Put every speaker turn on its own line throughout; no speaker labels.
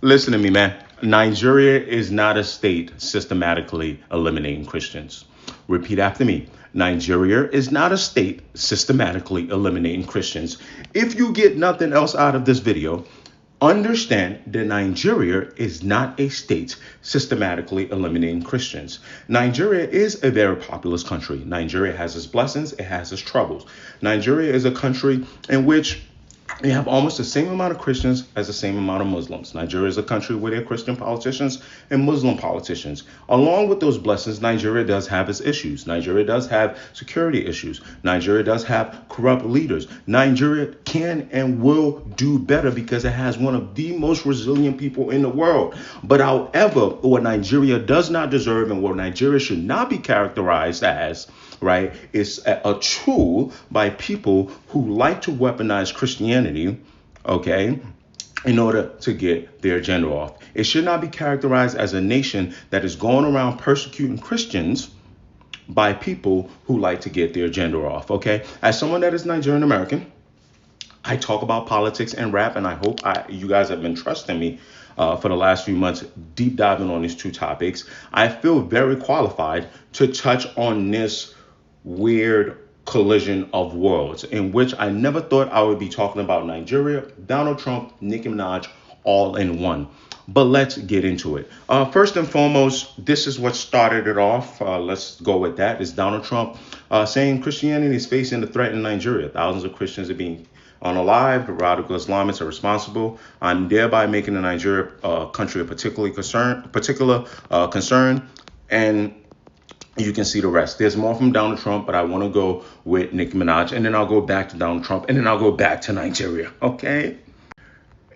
Listen to me, man. Nigeria is not a state systematically eliminating Christians. Repeat after me. Nigeria is not a state systematically eliminating Christians. If you get nothing else out of this video, understand that Nigeria is not a state systematically eliminating Christians. Nigeria is a very populous country. Nigeria has its blessings, it has its troubles. Nigeria is a country in which you have almost the same amount of Christians as the same amount of Muslims. Nigeria is a country where there are Christian politicians and Muslim politicians. Along with those blessings, Nigeria does have its issues. Nigeria does have security issues. Nigeria does have corrupt leaders. Nigeria can and will do better because it has one of the most resilient people in the world. But however, what Nigeria does not deserve and what Nigeria should not be characterized as, right, is a tool by people who like to weaponize Christianity, okay, in order to get their agenda off. It should not be characterized as a nation that is going around persecuting Christians by people who like to get their agenda off, okay? As someone that is Nigerian American, I talk about politics and rap, and I hope you guys have been trusting me for the last few months, deep diving on these two topics. I feel very qualified to touch on this weird collision of worlds in which I never thought I would be talking about Nigeria, Donald Trump, Nicki Minaj, all in one. But let's get into it. First and foremost, this is what started it off. Let's go with that. It's Donald Trump saying Christianity is facing a threat in Nigeria. Thousands of Christians are being unalive. Radical Islamists are responsible. I'm thereby making the Nigeria country a particular concern. And you can see the rest. There's more from Donald Trump, but I want to go with Nicki Minaj, and then I'll go back to Donald Trump, and then I'll go back to Nigeria, okay?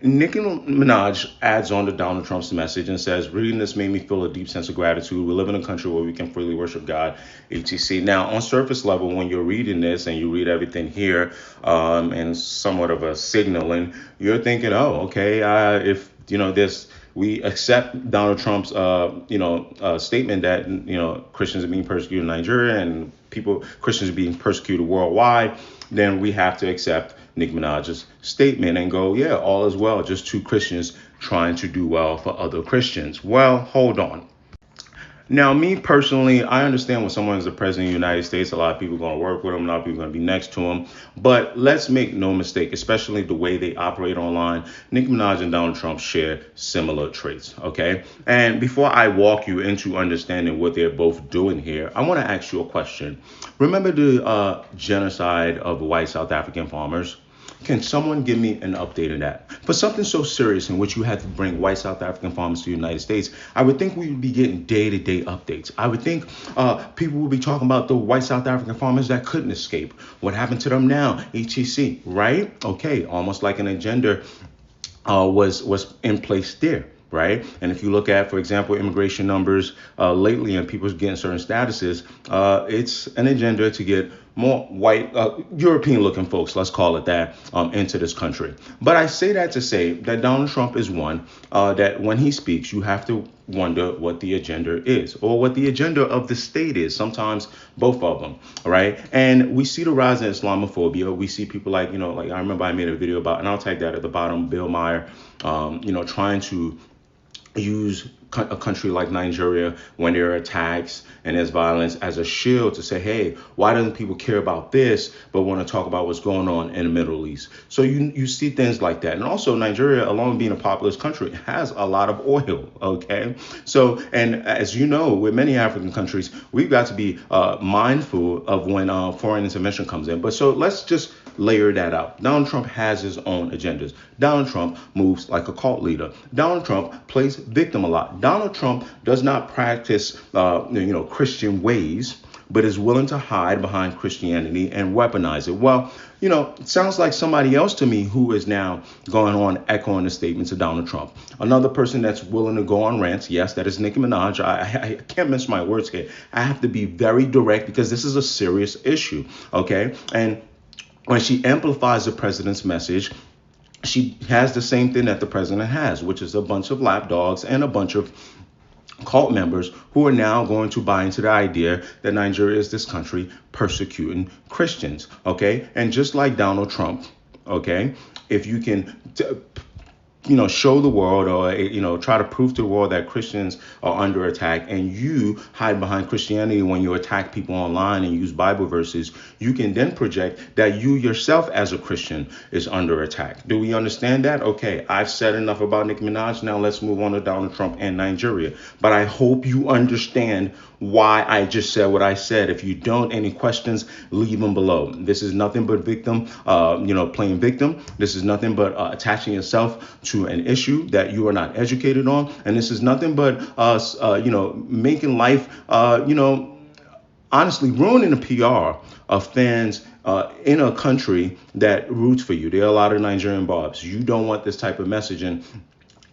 Nicki Minaj adds on to Donald Trump's message and says, reading this made me feel a deep sense of gratitude. We live in a country where we can freely worship God, etc. Now, on surface level, when you're reading this and you read everything here and somewhat of a signaling, you're thinking, oh, okay, if, this, we accept Donald Trump's, statement that, Christians are being persecuted in Nigeria and Christians are being persecuted worldwide, then we have to accept Nicki Minaj's statement and go, yeah, all is well. Just two Christians trying to do well for other Christians. Well, hold on. Now, me personally, I understand when someone is the president of the United States, a lot of people are going to work with him, a lot of people are going to be next to him. But let's make no mistake, especially the way they operate online, Nicki Minaj and Donald Trump share similar traits, okay? And before I walk you into understanding what they're both doing here, I want to ask you a question. Remember the genocide of white South African farmers? Can someone give me an update on that? For something so serious in which you had to bring white South African farmers to the United States, I would think we would be getting day-to-day updates. I would think people would be talking about the white South African farmers that couldn't escape. What happened to them now? etc. Right? Okay, almost like an agenda was in place there. Right. And if you look at, for example, immigration numbers lately and people getting certain statuses, it's an agenda to get more white European looking folks, let's call it that, into this country. But I say that to say that Donald Trump is one that when he speaks, you have to wonder what the agenda is or what the agenda of the state is. Sometimes both of them. Right. And we see the rise in Islamophobia. We see people like I remember I made a video about, and I'll tag that at the bottom, Bill Maher, trying to use a country like Nigeria when there are attacks and there's violence as a shield to say, hey, why doesn't people care about this but want to talk about what's going on in the Middle East? So you see things like that. And also Nigeria, along with being a populous country, has a lot of oil. OK, so and as you know, with many African countries, we've got to be mindful of when foreign intervention comes in. But so let's just layer that out. Donald Trump has his own agendas. Donald Trump moves like a cult leader. Donald Trump plays victim a lot. Donald Trump does not practice, Christian ways, but is willing to hide behind Christianity and weaponize it. Well, it sounds like somebody else to me who is now going on echoing the statements of Donald Trump. Another person that's willing to go on rants. Yes, that is Nicki Minaj. I can't mince my words here. I have to be very direct because this is a serious issue. OK, and when she amplifies the president's message, she has the same thing that the president has, which is a bunch of lapdogs and a bunch of cult members who are now going to buy into the idea that Nigeria is this country persecuting Christians. OK, and just like Donald Trump, OK, if you can show the world, or try to prove to the world that Christians are under attack, and you hide behind Christianity when you attack people online and use Bible verses, you can then project that you yourself as a Christian is under attack. Do we understand that? Okay, I've said enough about Nicki Minaj. Now let's move on to Donald Trump and Nigeria. But I hope you understand why I just said what I said. If you don't, any questions, leave them below. This is nothing but playing victim. This is nothing but attaching yourself to an issue that you are not educated on. And this is nothing but making life, honestly, ruining the PR of fans in a country that roots for you. There are a lot of Nigerian barbs. You don't want this type of messaging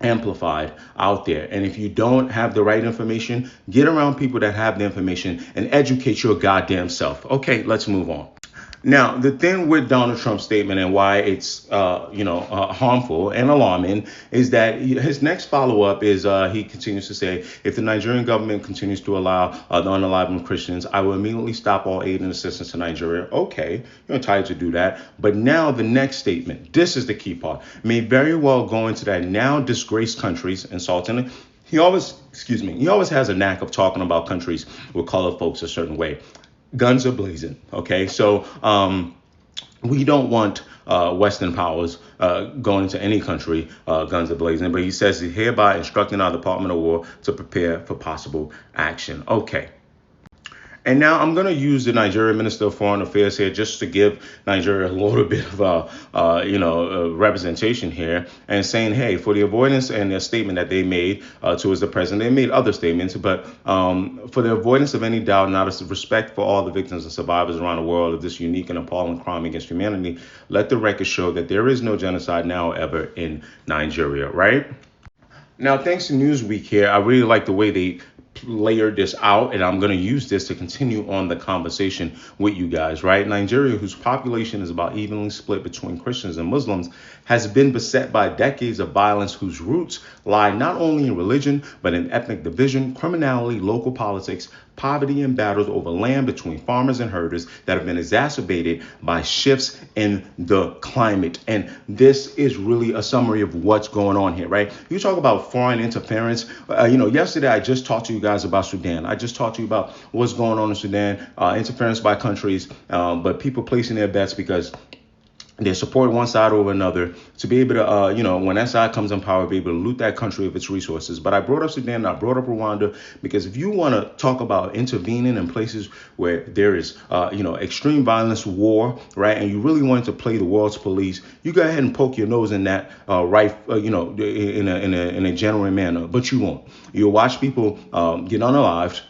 amplified out there. And if you don't have the right information, get around people that have the information and educate your goddamn self. Okay, let's move on. Now, the thing with Donald Trump's statement and why it's, harmful and alarming is that his next follow-up is he continues to say, if the Nigerian government continues to allow the unaliving Christians, I will immediately stop all aid and assistance to Nigeria. Okay, you're entitled to do that. But now the next statement, this is the key part, may very well go into that now disgraced countries, insulting. He always has a knack of talking about countries with colored folks a certain way. Guns are blazing. Okay, so we don't want Western powers going into any country, guns are blazing. But he says he's hereby instructing our Department of War to prepare for possible action. Okay. And now I'm going to use the Nigerian Minister of Foreign Affairs here just to give Nigeria a little bit of representation here, and saying, hey, for the avoidance and the statement that they made towards the president, they made other statements, but for the avoidance of any doubt and out of respect for all the victims and survivors around the world of this unique and appalling crime against humanity, let the record show that there is no genocide now or ever in Nigeria, right? Now, thanks to Newsweek here, I really like the way they layered this out, and I'm going to use this to continue on the conversation with you guys, right? Nigeria, whose population is about evenly split between Christians and Muslims, has been beset by decades of violence whose roots lie not only in religion, but in ethnic division, criminality, local politics, poverty, and battles over land between farmers and herders that have been exacerbated by shifts in the climate. And this is really a summary of what's going on here, right? You talk about foreign interference. Yesterday I just talked to you guys about Sudan. I just talked to you about what's going on in Sudan, interference by countries, but people placing their bets because they support one side over another to be able to, when that side comes in power, be able to loot that country of its resources. But I brought up Sudan, and I brought up Rwanda, because if you want to talk about intervening in places where there is, extreme violence, war, right, and you really want to play the world's police, you go ahead and poke your nose in that, in a genuine manner. But you won't. You'll watch people get unalived.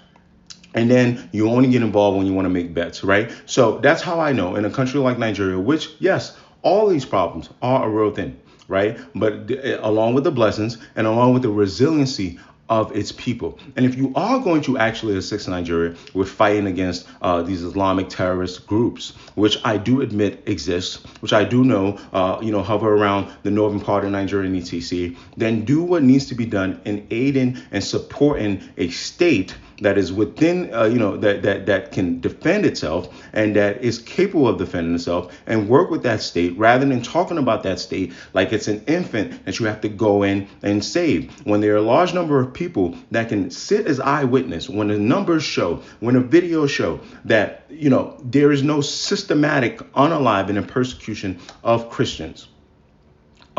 And then you only get involved when you want to make bets, right? So that's how I know in a country like Nigeria, which, yes, all these problems are a real thing, right? But along with the blessings and along with the resiliency of its people. And if you are going to actually assist Nigeria with fighting against these Islamic terrorist groups, which I do admit exist, which I do know, hover around the northern part of Nigeria and etc., then do what needs to be done in aiding and supporting a state that is within, that can defend itself and that is capable of defending itself, and work with that state rather than talking about that state like it's an infant that you have to go in and save. When there are a large number of people that can sit as eyewitness, when the numbers show, when the videos show that, there is no systematic unaliving and persecution of Christians.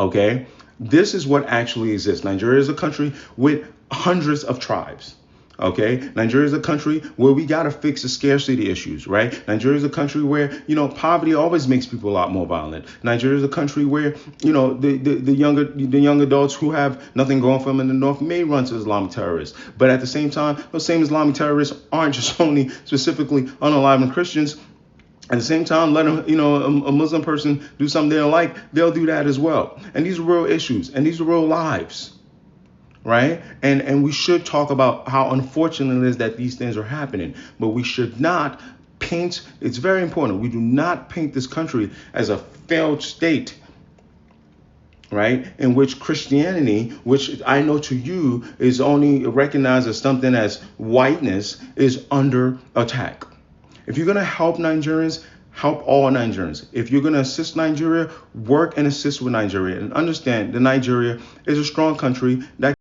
Okay, this is what actually exists. Nigeria is a country with hundreds of tribes. Okay, Nigeria is a country where we got to fix the scarcity issues, right? Nigeria is a country where, poverty always makes people a lot more violent. Nigeria is a country where, the young adults who have nothing going for them in the north may run to Islamic terrorists. But at the same time, those same Islamic terrorists aren't just only specifically unaliving Christians. At the same time, let a Muslim person do something they don't like, they'll do that as well. And these are real issues, and these are real lives. Right. And we should talk about how unfortunate it is that these things are happening. But we should not paint. It's very important. We do not paint this country as a failed state. Right. In which Christianity, which I know to you is only recognized as something as whiteness, is under attack. If you're going to help Nigerians, help all Nigerians. If you're going to assist Nigeria, work and assist with Nigeria. And understand that Nigeria is a strong country that